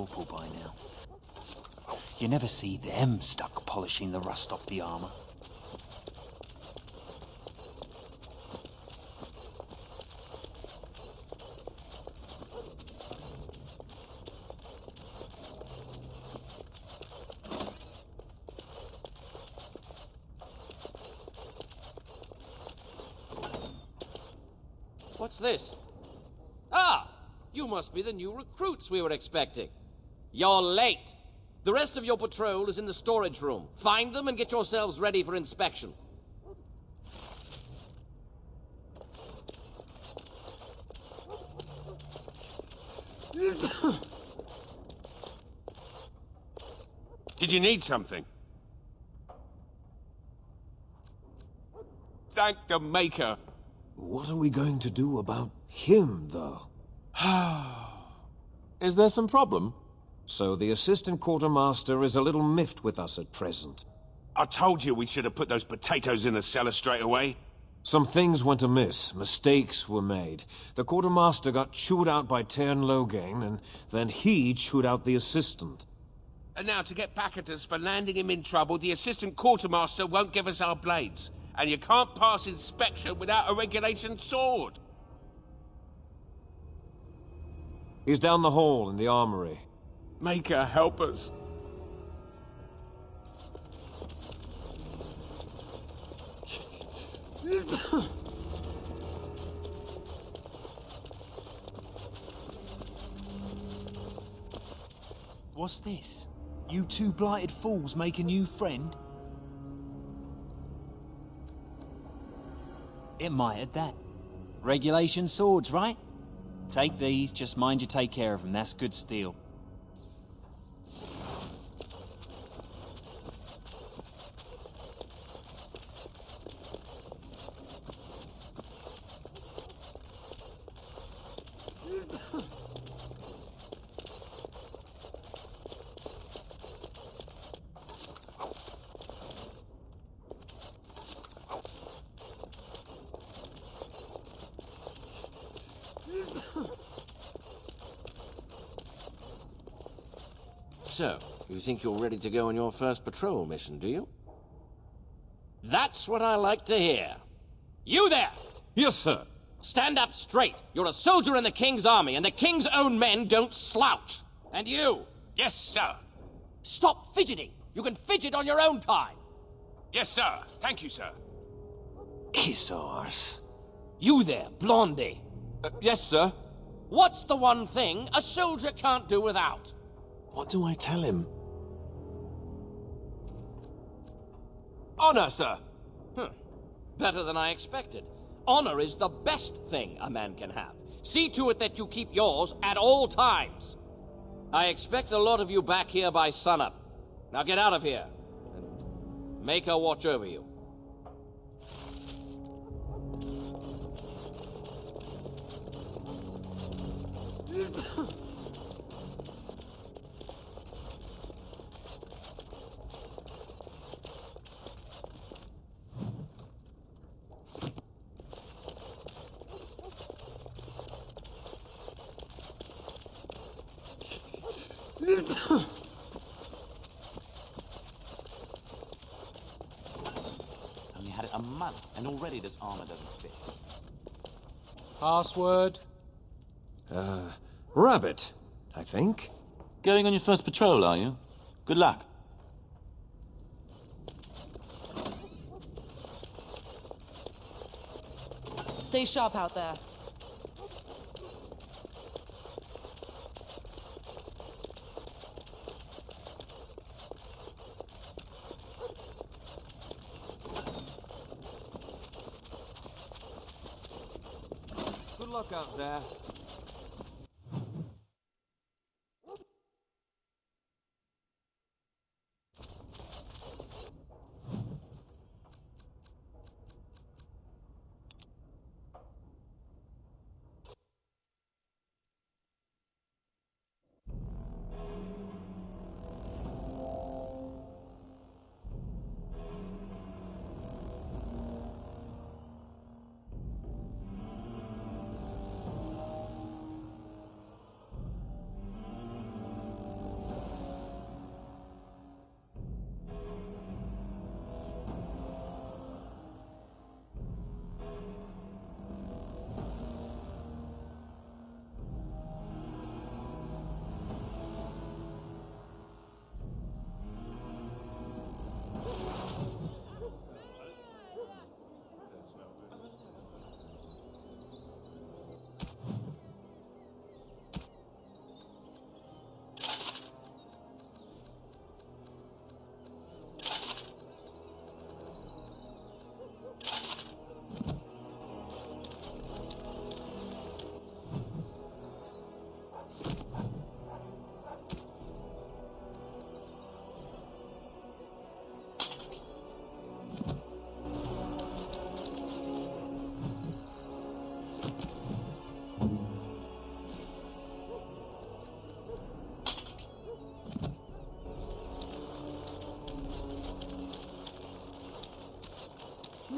corporal by now. You never see them stuck polishing the rust off the armor. What's this? Ah! You must be the new recruits we were expecting. You're late. The rest of your patrol is in the storage room. Find them and get yourselves ready for inspection. Did you need something? Thank the Maker. What are we going to do about him, though? Is there some problem? So the assistant quartermaster is a little miffed with us at present. I told you we should have put those potatoes in the cellar straight away. Some things went amiss. Mistakes were made. The quartermaster got chewed out by Tern Logain, and then he chewed out the assistant. And now to get back at us for landing him in trouble, the assistant quartermaster won't give us our blades. And you can't pass inspection without a regulation sword. He's down the hall in the armory. Maker, help us. What's this? You two blighted fools make a new friend? It might at that. Regulation swords, right? Take these, just mind you take care of them. That's good steel. So, you think you're ready to go on your first patrol mission, do you? That's what I like to hear. You there! Yes, sir. Stand up straight. You're a soldier in the King's army, and the King's own men don't slouch. And you! Yes, sir. Stop fidgeting. You can fidget on your own time. Yes, sir. Thank you, sir. Kiss ours. You there, Blondie. Yes, sir. What's the one thing a soldier can't do without? What do I tell him? Honor, sir. Better than I expected. Honor is the best thing a man can have. See to it that you keep yours at all times. I expect a lot of you back here by sunup. Now get out of here. And make her watch over you. Only had it a month, and already this armor doesn't fit. Password? Rabbit, I think. Going on your first patrol, are you? Good luck. Stay sharp out there. Good luck out there.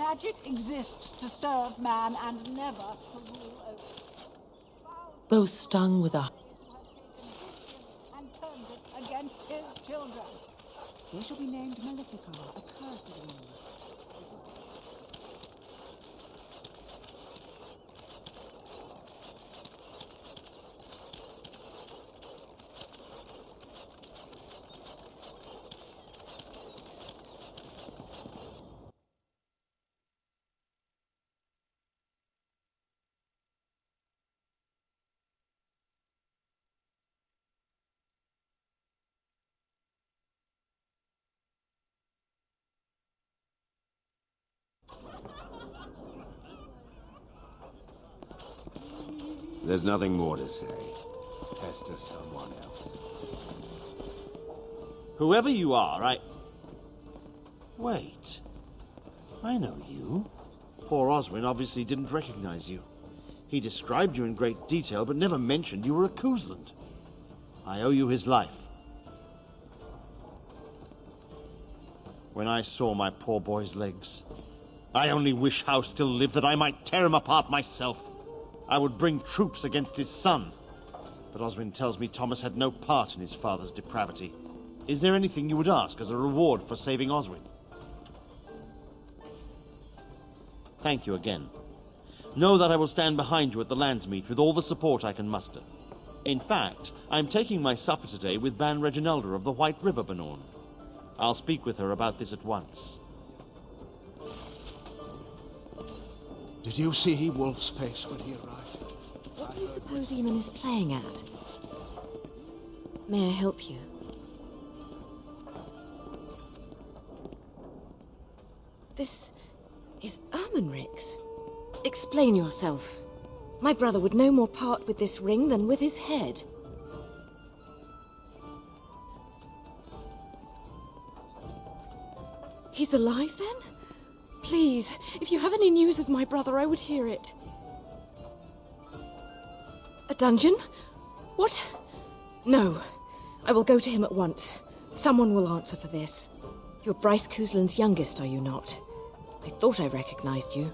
Magic exists to serve man and never to rule over. Though stung with a... And turned it against his children. They shall be named Maleficar, a cursed one. There's nothing more to say. Test to someone else. Whoever you are, Wait. I know you. Poor Oswin obviously didn't recognize you. He described you in great detail, but never mentioned you were a Kuzland. I owe you his life. When I saw my poor boy's legs, I only wish House still lived that I might tear him apart myself. I would bring troops against his son. But Oswin tells me Thomas had no part in his father's depravity. Is there anything you would ask as a reward for saving Oswin? Thank you again. Know that I will stand behind you at the Landsmeet with all the support I can muster. In fact, I am taking my supper today with Ban Reginalda of the White River Banorn. I'll speak with her about this at once. Did you see Wolf's face when he arrived? What do you suppose Eamon is playing at? May I help you? This is Ermenric's. Explain yourself. My brother would no more part with this ring than with his head. He's alive then? Please, if you have any news of my brother, I would hear it. A dungeon? What? No. I will go to him at once. Someone will answer for this. You're Bryce Kuzland's youngest, are you not? I thought I recognized you.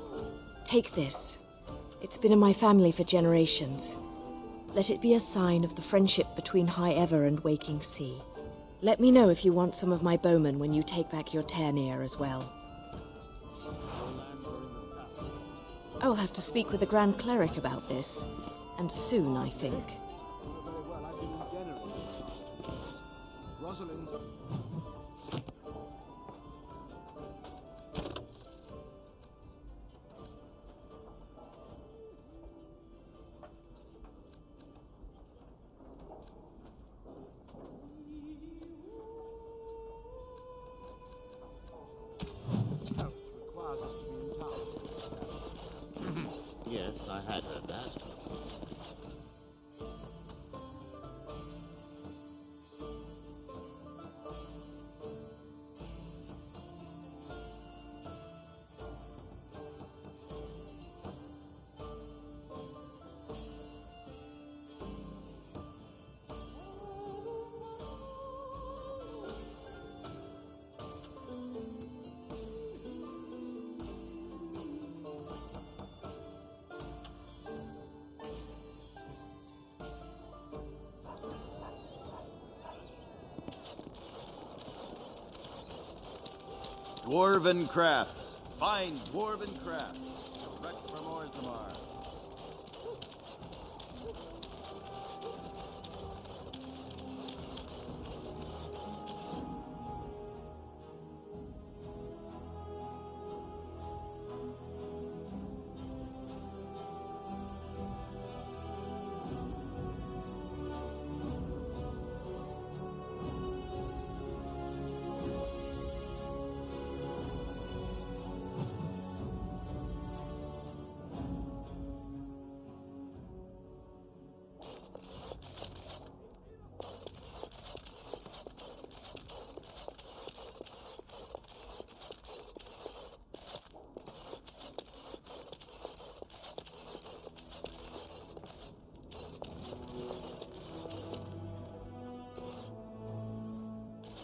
Take this. It's been in my family for generations. Let it be a sign of the friendship between High Ever and Waking Sea. Let me know if you want some of my bowmen when you take back your Tairneer as well. I will have to speak with the Grand Cleric about this. And soon, I think. Rosalind. Yes, I had heard that. Dwarven crafts. Fine dwarven crafts. Direct from Orzammar.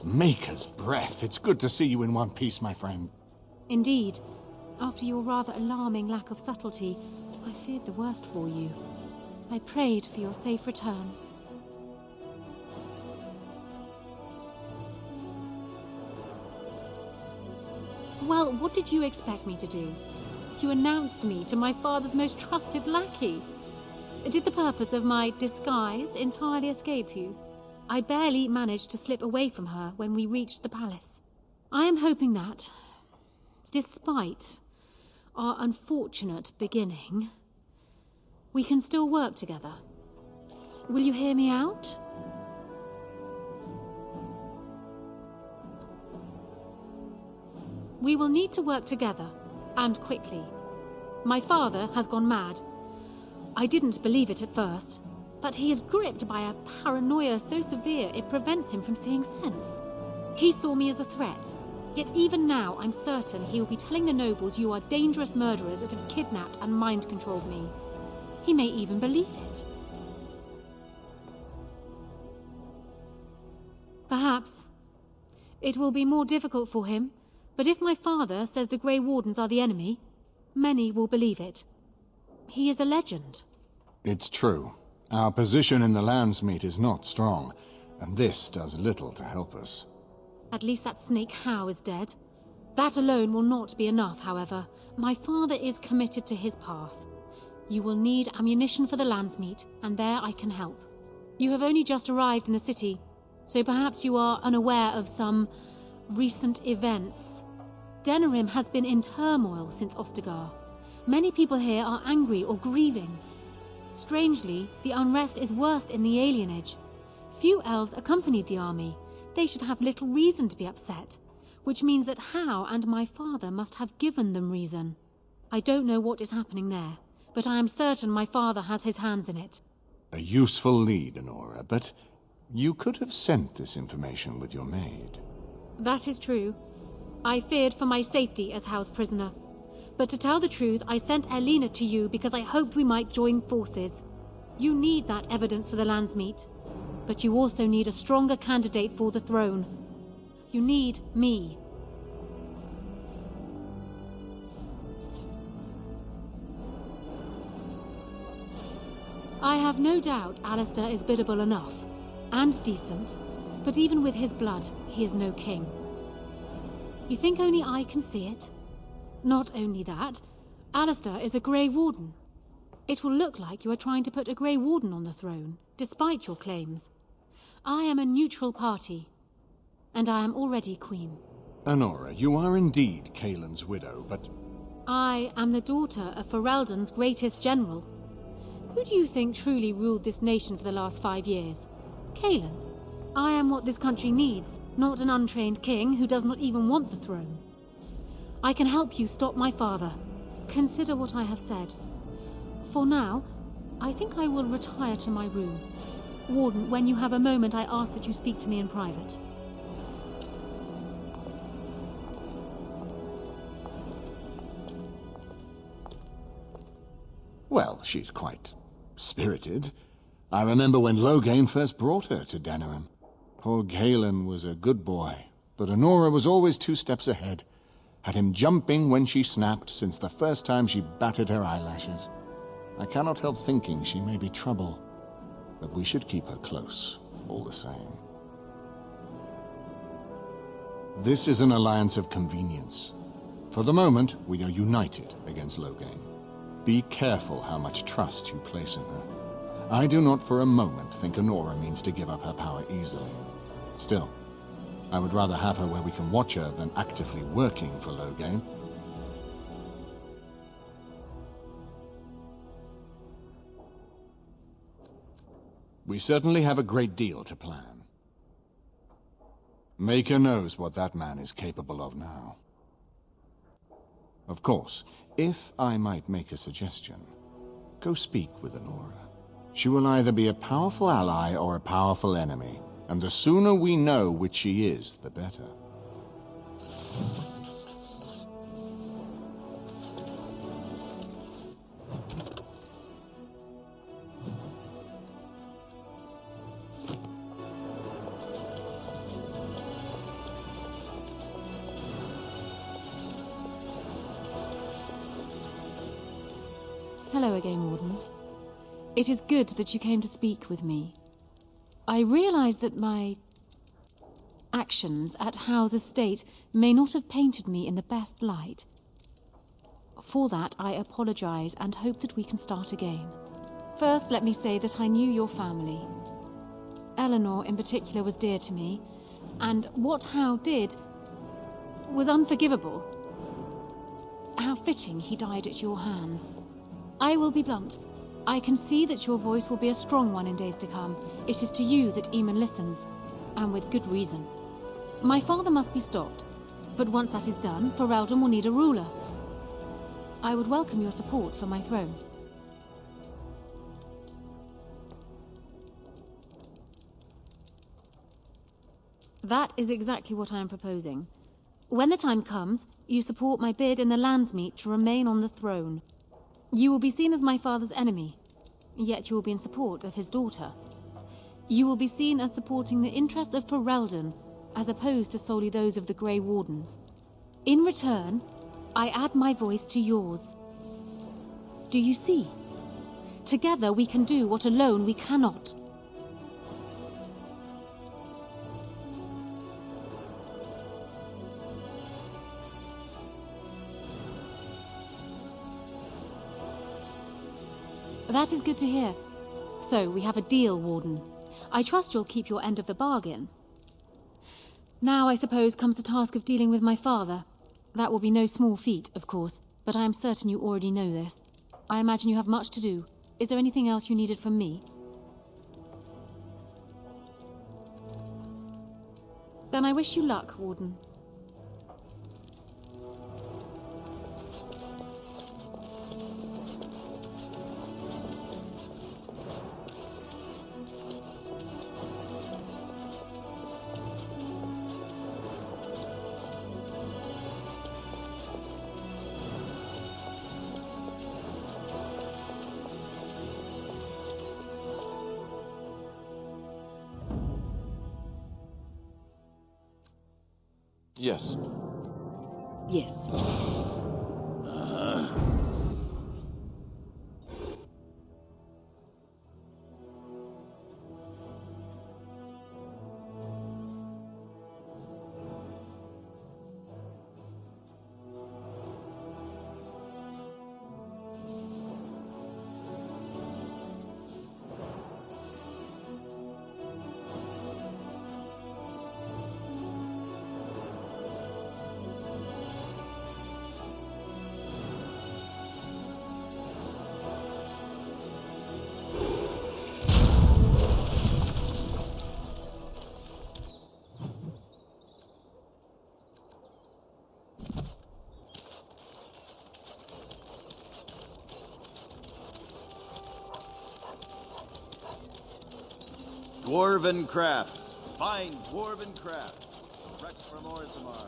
Maker's breath. It's good to see you in one piece, my friend. Indeed. After your rather alarming lack of subtlety, I feared the worst for you. I prayed for your safe return. Well, what did you expect me to do? You announced me to my father's most trusted lackey. Did the purpose of my disguise entirely escape you? I barely managed to slip away from her when we reached the palace. I am hoping that, despite our unfortunate beginning, we can still work together. Will you hear me out? We will need to work together, and quickly. My father has gone mad. I didn't believe it at first, but he is gripped by a paranoia so severe it prevents him from seeing sense. He saw me as a threat, yet even now I'm certain he will be telling the nobles you are dangerous murderers that have kidnapped and mind-controlled me. He may even believe it. Perhaps. It will be more difficult for him, but if my father says the Grey Wardens are the enemy, many will believe it. He is a legend. It's true. Our position in the Landsmeet is not strong, and this does little to help us. At least that snake How is dead. That alone will not be enough, however. My father is committed to his path. You will need ammunition for the Landsmeet, and there I can help. You have only just arrived in the city, so perhaps you are unaware of some recent events. Denerim has been in turmoil since Ostagar. Many people here are angry or grieving. Strangely, the unrest is worst in the alienage. Few elves accompanied the army. They should have little reason to be upset, which means that How and my father must have given them reason. I don't know what is happening there, but I am certain my father has his hands in it. A useful lead, Honora, but you could have sent this information with your maid. That is true. I feared for my safety as How's prisoner. But to tell the truth, I sent Erlina to you because I hoped we might join forces. You need that evidence for the Landsmeet, but you also need a stronger candidate for the throne. You need me. I have no doubt Alistair is biddable enough, and decent, but even with his blood, he is no king. You think only I can see it? Not only that, Alistair is a Grey Warden. It will look like you are trying to put a Grey Warden on the throne, despite your claims. I am a neutral party, and I am already queen. Honora, you are indeed Kaelin's widow, but... I am the daughter of Ferelden's greatest general. Who do you think truly ruled this nation for the last 5 years? Kaelin. I am what this country needs, not an untrained king who does not even want the throne. I can help you stop my father. Consider what I have said. For now, I think I will retire to my room. Warden, when you have a moment, I ask that you speak to me in private. Well, she's quite spirited. I remember when Loghain first brought her to Denerim. Poor Kaelin was a good boy, but Honora was always 2 steps ahead. Had him jumping when she snapped since the first time she batted her eyelashes. I cannot help thinking she may be trouble, but we should keep her close, all the same. This is an alliance of convenience. For the moment, we are united against Loghain. Be careful how much trust you place in her. I do not for a moment think Honora means to give up her power easily. Still, I would rather have her where we can watch her than actively working for Loghain. We certainly have a great deal to plan. Maker knows what that man is capable of now. Of course, if I might make a suggestion, go speak with Honora. She will either be a powerful ally or a powerful enemy. And the sooner we know which she is, the better. Hello again, Warden. It is good that you came to speak with me. I realize that my actions at Howe's estate may not have painted me in the best light. For that, I apologize and hope that we can start again. First, let me say that I knew your family. Eleanor, in particular, was dear to me, and what Howe did was unforgivable. How fitting he died at your hands. I will be blunt. I can see that your voice will be a strong one in days to come. It is to you that Eamon listens, and with good reason. My father must be stopped, but once that is done, Ferelden will need a ruler. I would welcome your support for my throne. That is exactly what I am proposing. When the time comes, you support my bid in the Landsmeet to remain on the throne. You will be seen as my father's enemy, yet you will be in support of his daughter. You will be seen as supporting the interests of Ferelden, as opposed to solely those of the Grey Wardens. In return, I add my voice to yours. Do you see? Together we can do what alone we cannot. That is good to hear. So, we have a deal, Warden. I trust you'll keep your end of the bargain. Now, I suppose, comes the task of dealing with my father. That will be no small feat, of course, but I am certain you already know this. I imagine you have much to do. Is there anything else you needed from me? Then I wish you luck, Warden. Yes. Yes. Dwarven crafts. Fine dwarven crafts. Direct from Orzammar.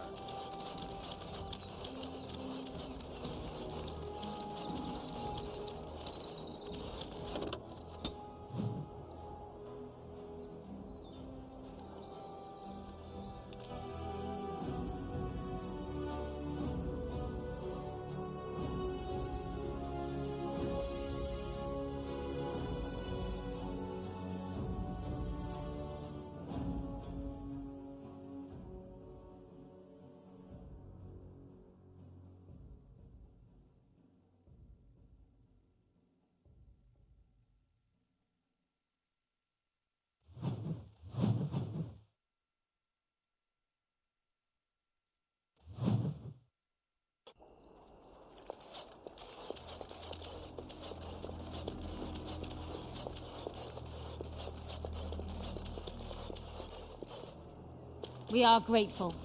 We are grateful.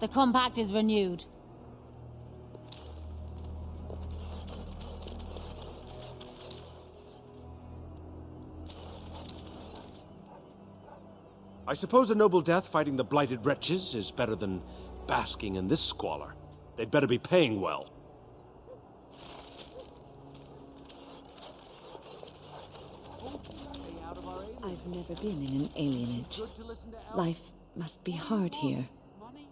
The compact is renewed. I suppose a noble death fighting the blighted wretches is better than basking in this squalor. They'd better be paying well. I've never been in an alienage. Life must be hard here. Money?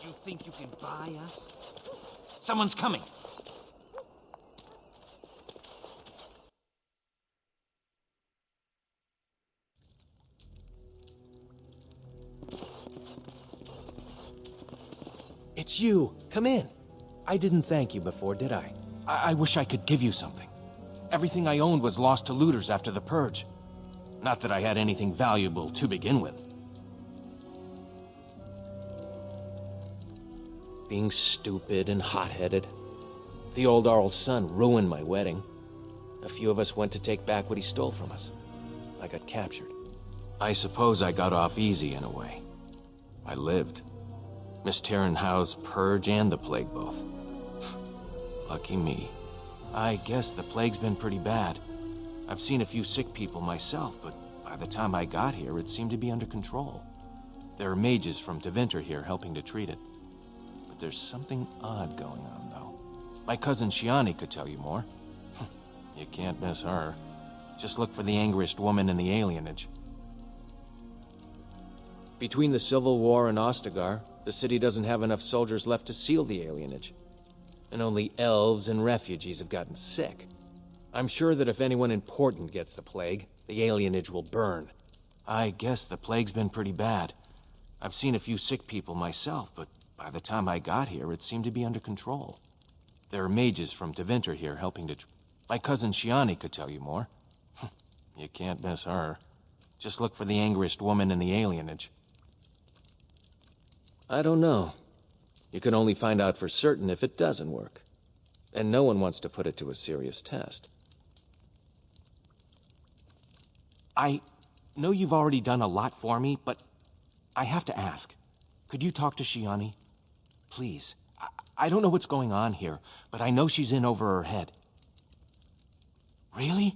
You think you can buy us? Someone's coming. It's you. Come in. I didn't thank you before, did I? I wish I could give you something. Everything I owned was lost to looters after the Purge. Not that I had anything valuable to begin with. Being stupid and hot-headed. The old Arl's son ruined my wedding. A few of us went to take back what he stole from us. I got captured. I suppose I got off easy in a way. I lived. Miss Terranhau's Purge and the Plague both. Lucky me. I guess the Plague's been pretty bad. I've seen a few sick people myself, but by the time I got here, it seemed to be under control. There are mages from Tevinter here helping to treat it. But there's something odd going on, though. My cousin Shiani could tell you more. You can't miss her. Just look for the angriest woman in the alienage. Between the Civil War and Ostagar, the city doesn't have enough soldiers left to seal the alienage. And only elves and refugees have gotten sick. I'm sure that if anyone important gets the plague, the alienage will burn. I guess the plague's been pretty bad. I've seen a few sick people myself, but by the time I got here, it seemed to be under control. There are mages from Tevinter here helping to... My cousin Shiani could tell you more. You can't miss her. Just look for the angriest woman in the alienage. I don't know. You can only find out for certain if it doesn't work. And no one wants to put it to a serious test. I know you've already done a lot for me, but I have to ask. Could you talk to Shiani? Please. I don't know what's going on here, but I know she's in over her head. Really?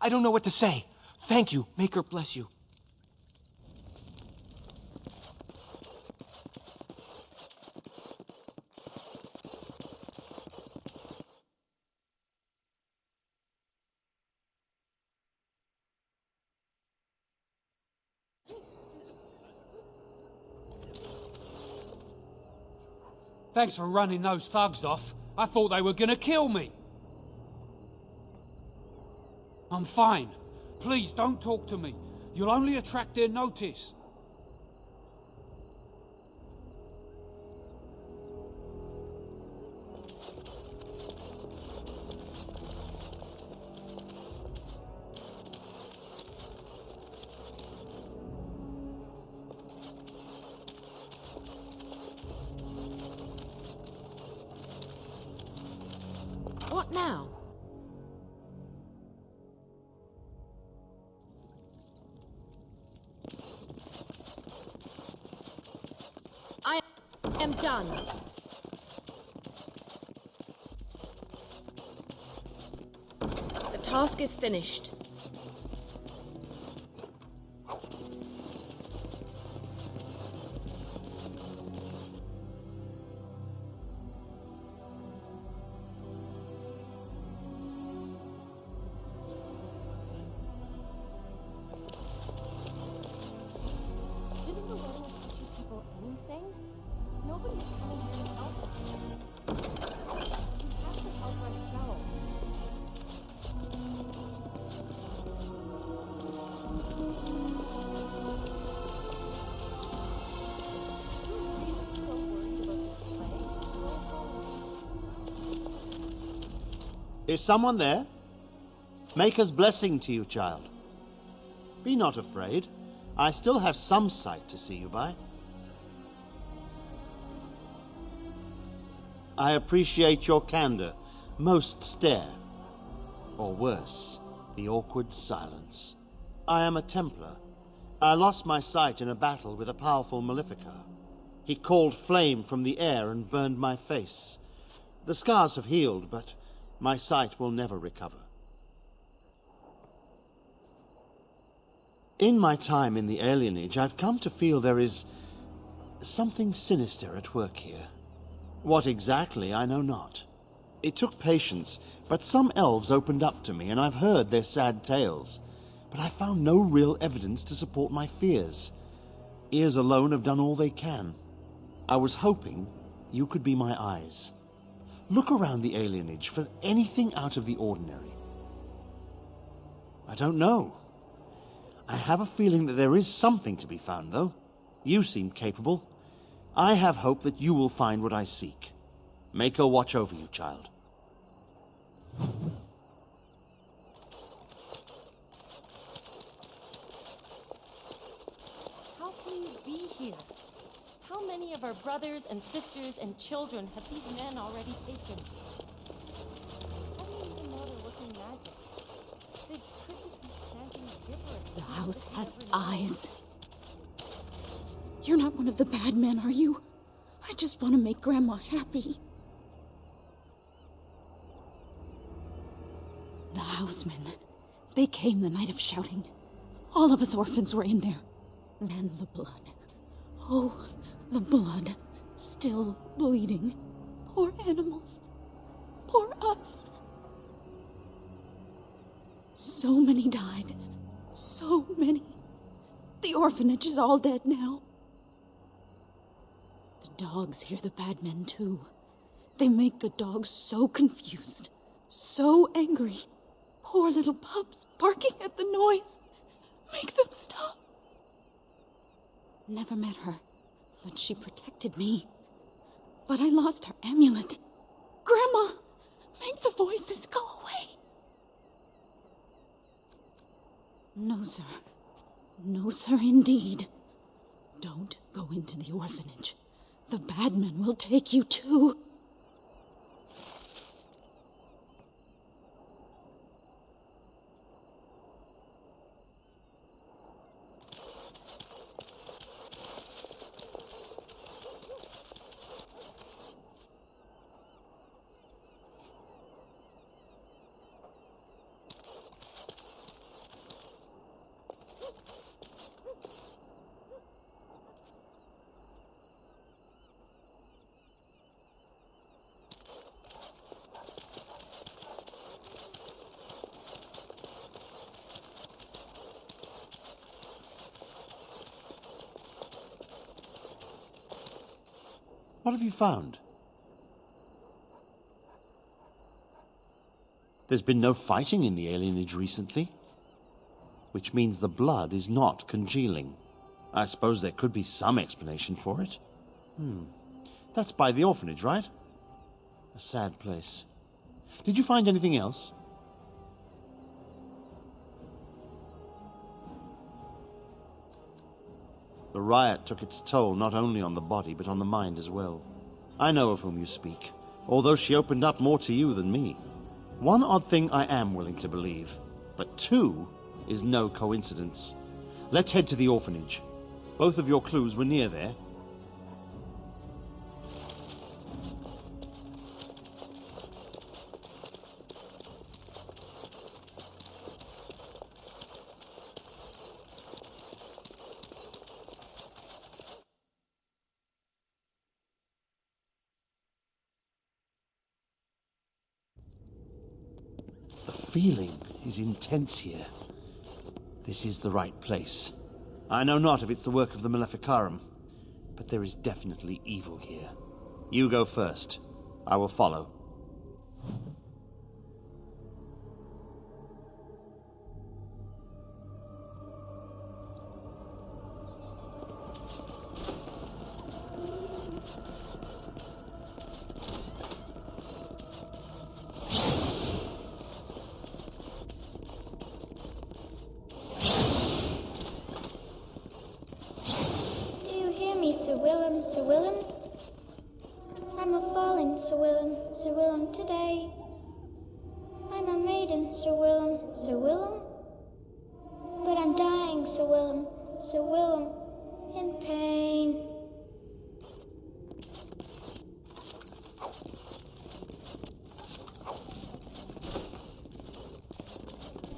I don't know what to say. Thank you. Make her bless you. Thanks for running those thugs off. I thought they were gonna kill me. I'm fine. Please, don't talk to me. You'll only attract their notice. What now? I am done. The task is finished. Is someone there? Maker's blessing to you, child. Be not afraid. I still have some sight to see you by. I appreciate your candor. Most stare. Or worse, the awkward silence. I am a Templar. I lost my sight in a battle with a powerful Maleficar. He called flame from the air and burned my face. The scars have healed, but my sight will never recover. In my time in the alienage, I've come to feel there is something sinister at work here. What exactly, I know not. It took patience, but some elves opened up to me, and I've heard their sad tales. But I found no real evidence to support my fears. Ears alone have done all they can. I was hoping you could be my eyes. Look around the alienage for anything out of the ordinary. I don't know. I have a feeling that there is something to be found, though. You seem capable. I have hope that you will find what I seek. Mako watch over you, child. How can you be here? How many of our brothers and sisters and children have these men already taken? How do you even know they're working magic? They couldn't be chanting gibberish. The house has eyes. You're not one of the bad men, are you? I just want to make Grandma happy. The housemen. They came the night of shouting. All of us orphans were in there. Then the blood. Oh, the blood. Still bleeding. Poor animals. Poor us. So many died. So many. The orphanage is all dead now. The dogs hear the bad men too. They make the dogs so confused, so angry. Poor little pups barking at the noise. Make them stop. Never met her, but she protected me. But I lost her amulet. Grandma, make the voices go away. No, sir. No, sir, indeed. Don't go into the orphanage. The bad men will take you too. What have you found? There's been no fighting in the alienage recently, which means the blood is not congealing. I suppose there could be some explanation for it. That's by the orphanage, right? A sad place. Did you find anything else? The riot took its toll not only on the body, but on the mind as well. I know of whom you speak, although she opened up more to you than me. One odd thing I am willing to believe, but two is no coincidence. Let's head to the orphanage. Both of your clues were near there. The feeling is intense here. This is the right place. I know not if it's the work of the Maleficarum, but there is definitely evil here. You go first. I will follow. Sir Willem, Sir Willem? I'm a falling Sir Willem today. I'm a maiden, Sir Willem? But I'm dying, Sir Willem, in pain.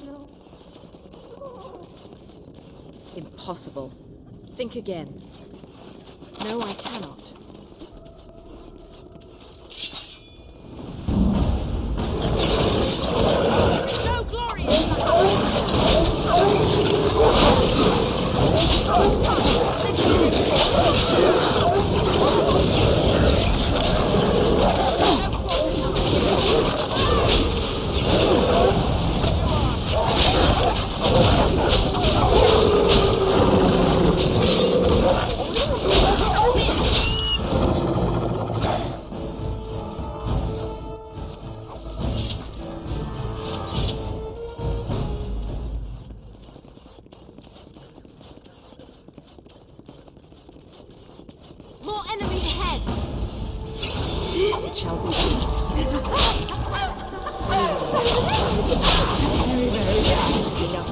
No. Impossible. Think again. No, I cannot. No glory! It shall be done. Very, very enough.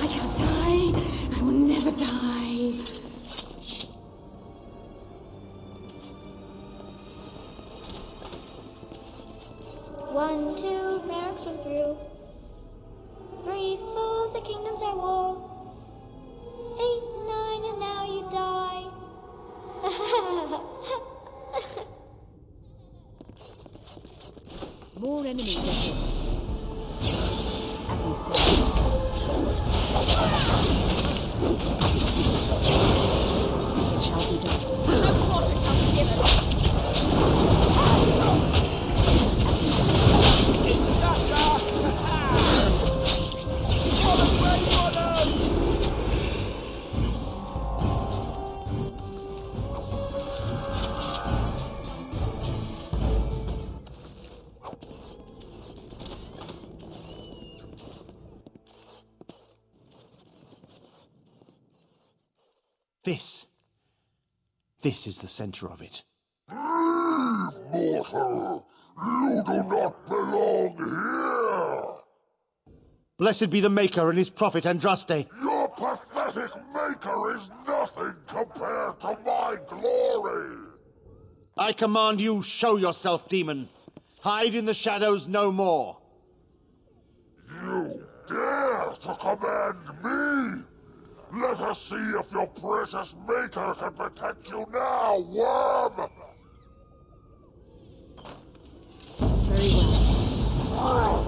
I can't die. I will never die. One, two, barracks went through. 3, 4, the kingdoms at war. 8, 9, and now you die. More enemies ahead. As you say. It shall be done. No quarter shall be given. This is the center of it. Mortal! You do not belong here! Blessed be the Maker and his prophet Andraste. Your pathetic Maker is nothing compared to my glory! I command you, show yourself, demon. Hide in the shadows no more. You dare to command me? Let us see if your precious Maker can protect you now, worm! Very well.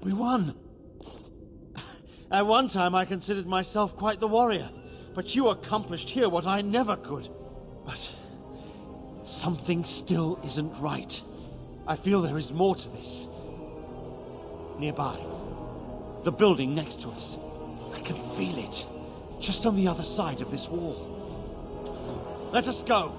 We won! At one time I considered myself quite the warrior, but you accomplished here what I never could. But something still isn't right. I feel there is more to this. Nearby, the building next to us. I can feel it, just on the other side of this wall. Let us go!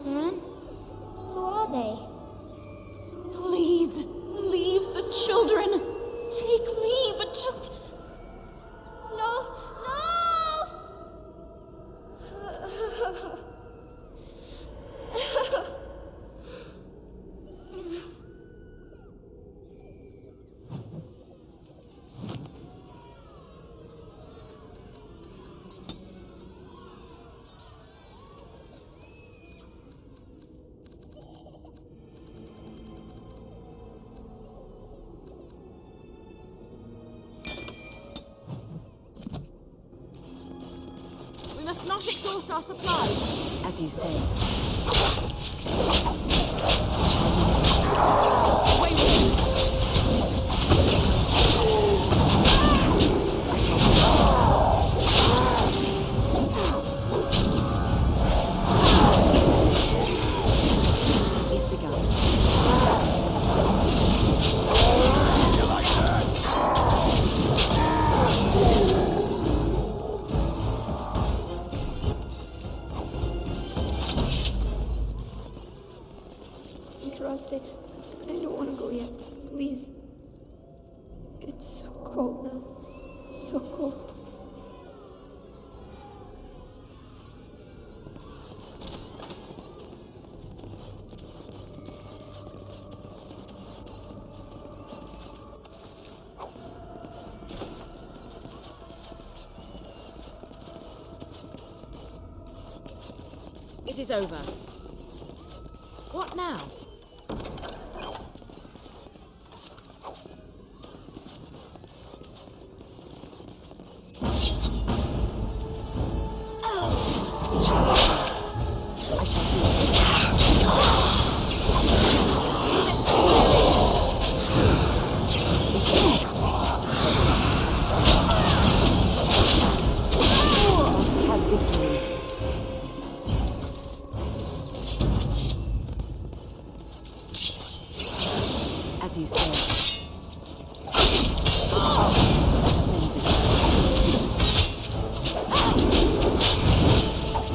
Man? Who are they? Please, leave the children. Take me, but just... No! We must not exhaust our supplies, as you say. Away with you! It's begun. You like that? Andraste, I don't want to go yet. Please. It's so cold now. So cold. It is over. What now? I shall do must have victory. As you say.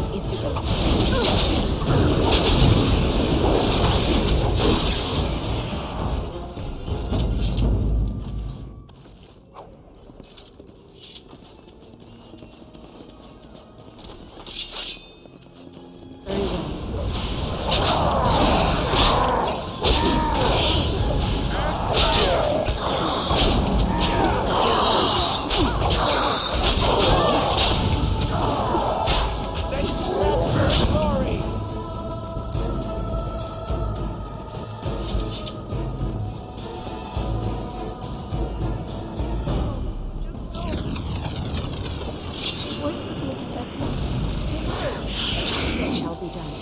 It is begun. It shall be done.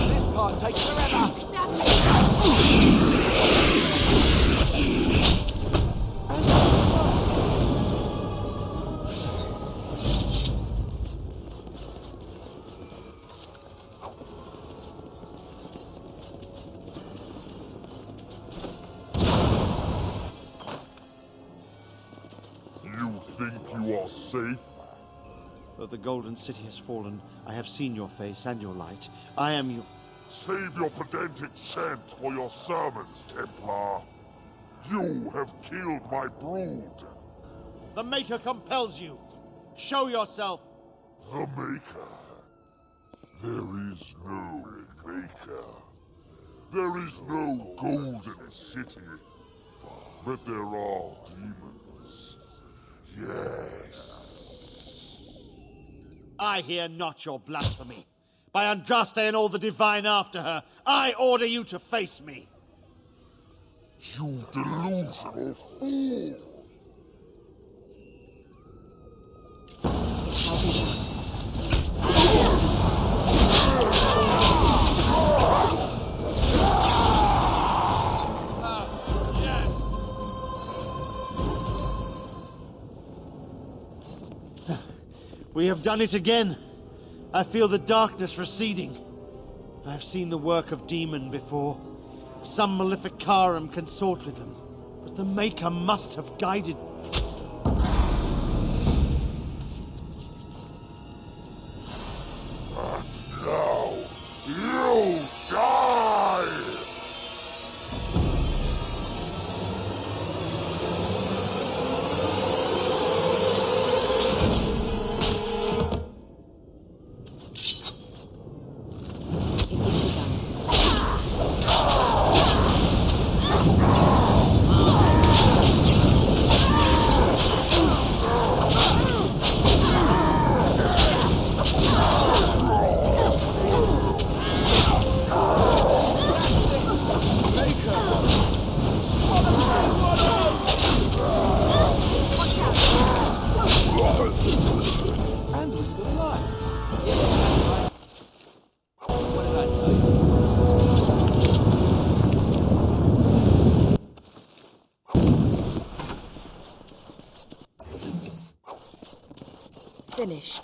This part takes forever. You think you are safe? Though the Golden City has fallen, I have seen your face and your light. I am you. Save your pedantic chant for your sermons, Templar. You have killed my brood. The Maker compels you. Show yourself. The Maker? There is no Maker. There is no Golden City. But there are demons. Yes. I hear not your blasphemy. By Andraste and all the divine after her, I order you to face me. You delusional fool! It shall be done. We have done it again. I feel the darkness receding. I've seen the work of demon before. Some Maleficarum consort with them. But the Maker must have guided. And now, you die! And we're still alive. What did I tell you? Finished.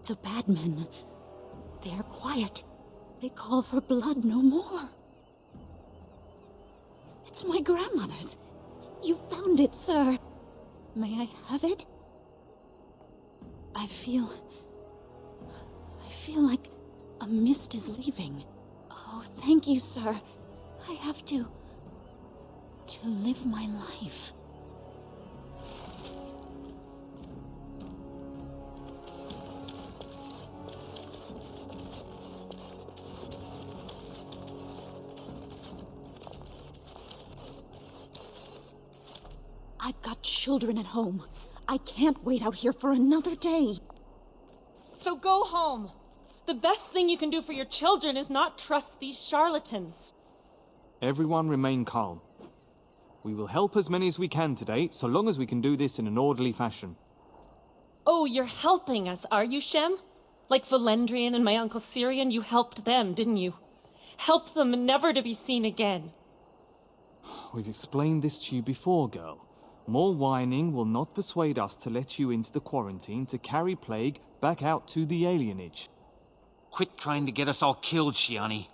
The bad men, they are quiet. They call for blood no more. It's my grandmother's. You found it, sir. May I have it? I feel like a mist is leaving. Oh, thank you, sir. I have to live my life. I've got children at home. I can't wait out here for another day. So go home. The best thing you can do for your children is not trust these charlatans. Everyone remain calm. We will help as many as we can today, so long as we can do this in an orderly fashion. Oh, you're helping us, are you, Shem? Like Valendrian and my Uncle Syrian, you helped them, didn't you? Help them never to be seen again. We've explained this to you before, girl. More whining will not persuade us to let you into the quarantine to carry plague back out to the alienage. Quit trying to get us all killed, Shiani.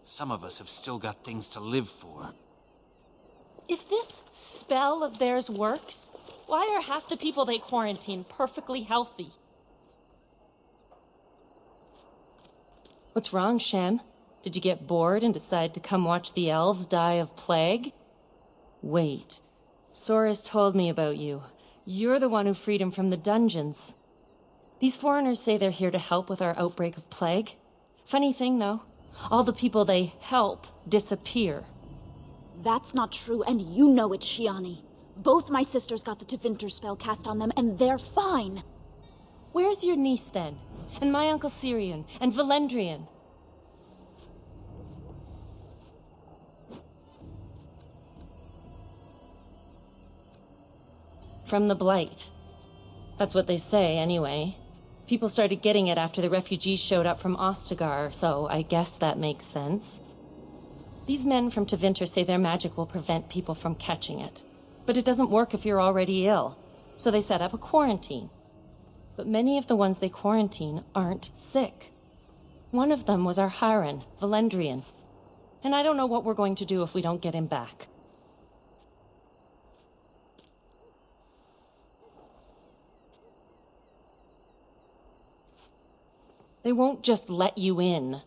Some of us have still got things to live for. If this spell of theirs works, why are half the people they quarantine perfectly healthy? What's wrong, Shem? Did you get bored and decide to come watch the elves die of plague? Wait. Soris told me about you. You're the one who freed him from the dungeons. These foreigners say they're here to help with our outbreak of plague. Funny thing, though, all the people they help disappear. That's not true, and you know it, Shiani. Both my sisters got the Tevinter spell cast on them, and they're fine. Where's your niece, then? And my Uncle Syrian? And Valendrian? From the Blight. That's what they say, anyway. People started getting it after the refugees showed up from Ostagar, so I guess that makes sense. These men from Tevinter say their magic will prevent people from catching it. But it doesn't work if you're already ill, so they set up a quarantine. But many of the ones they quarantine aren't sick. One of them was our Haran, Valendrian. And I don't know what we're going to do if we don't get him back. They won't just let you in.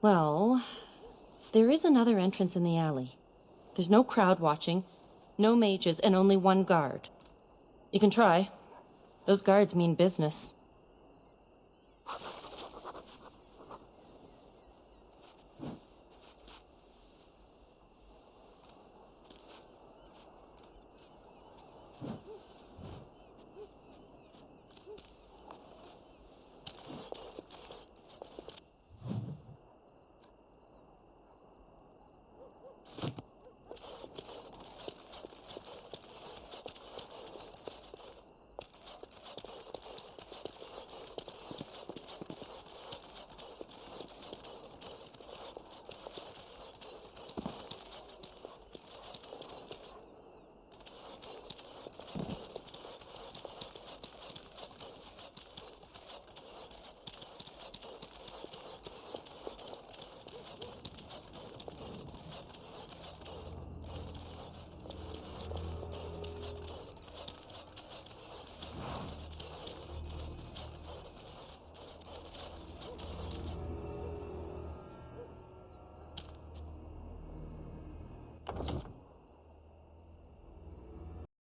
Well, there is another entrance in the alley. There's no crowd watching, no mages, and only one guard. You can try. Those guards mean business.